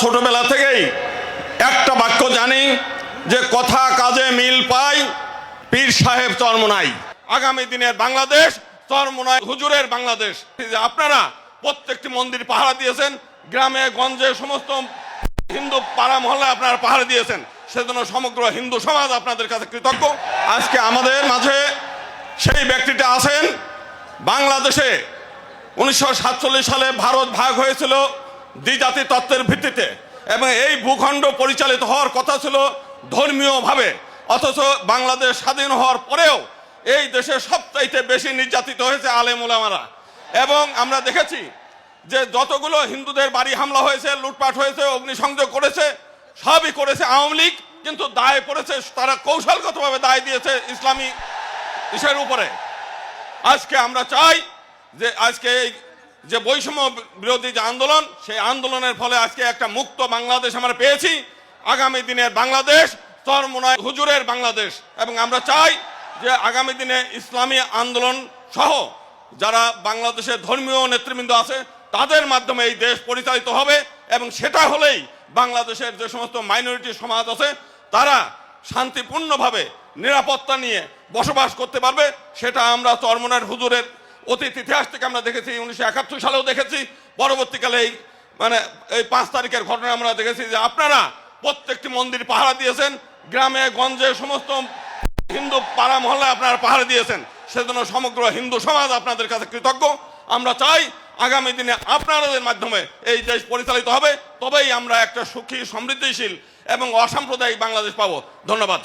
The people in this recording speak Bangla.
ছোটবেলা থেকেই একটা বাক্য জানি যে কথা কাজে মিল পাই, পীর সাহেব চরমোনাই। আগামী দিনের বাংলাদেশ চরমোনাই হুজুরের বাংলাদেশ। আপনারা প্রত্যেকটি মন্দির পাহারা দিয়েছেন, গ্রামে গঞ্জে সমস্ত হিন্দু পাড়া মহল্লায় আপনারা পাহারা দিয়েছেন, সেজন্য সমগ্র হিন্দু সমাজ আপনাদের কাছে কৃতজ্ঞ। আজকে আমাদের মাঝে সেই ব্যক্তিটা আছেন। বাংলাদেশে 1947 সালে ভারত ভাগ হয়েছিল দ্বিজাতি তত্ত্বের ভিত্তিতে, এবং এই ভূখণ্ড পরিচালিত হওয়ার কথা ছিল ধর্মীয়ভাবে, অথচ বাংলাদেশ স্বাধীন হওয়ার পরেও এই দেশে সবচাইতে বেশি নির্যাতিত হয়েছে আলেম ওলামারা। এবং আমরা দেখেছি যে যতগুলো হিন্দুদের বাড়ি হামলা হয়েছে, লুটপাট হয়েছে, অগ্নিসংযোগ করেছে, সবই করেছে আওয়ামী লীগ, কিন্তু দায় পড়েছে, তারা কৌশলগতভাবে দায় দিয়েছে ইসলামী ইসের উপরে। আজকে আমরা চাই যে আজকে এই যে বৈষম্য বিরোধী যে আন্দোলন, সেই আন্দোলনের ফলে আজকে একটা মুক্ত বাংলাদেশ আমরা পেয়েছি। আগামী দিনের বাংলাদেশ চরমোনাই হুজুরের বাংলাদেশ, এবং আমরা চাই যে আগামী দিনে ইসলামী আন্দোলন সহ যারা বাংলাদেশের ধর্মীয় নেতৃবৃন্দ আছে তাদের মাধ্যমে এই দেশ পরিচালিত হবে, এবং সেটা হলেই বাংলাদেশের যে সমস্ত মাইনরিটি সমাজ আছে তারা শান্তিপূর্ণভাবে নিরাপত্তা নিয়ে বসবাস করতে পারবে। সেটা আমরা চরমোনাই হুজুরের অতীত ইতিহাস থেকে আমরা দেখেছি, 1971 সালেও দেখেছি, পরবর্তীকালে এই এই 5 তারিখের ঘটনা আমরা দেখেছি যে আপনারা প্রত্যেকটি মন্দির পাহারা দিয়েছেন, গ্রামে গঞ্জে সমস্ত হিন্দু পাড়া মহল্লায় আপনারা পাহারা দিয়েছেন, সেজন্য সমগ্র হিন্দু সমাজ আপনাদের কাছে কৃতজ্ঞ। আমরা চাই আগামী দিনে আপনাদের মাধ্যমে এই দেশ পরিচালিত হবে, তবেই আমরা একটা সুখী, সমৃদ্ধিশীল এবং অসাম্প্রদায়িক বাংলাদেশ পাবো। ধন্যবাদ।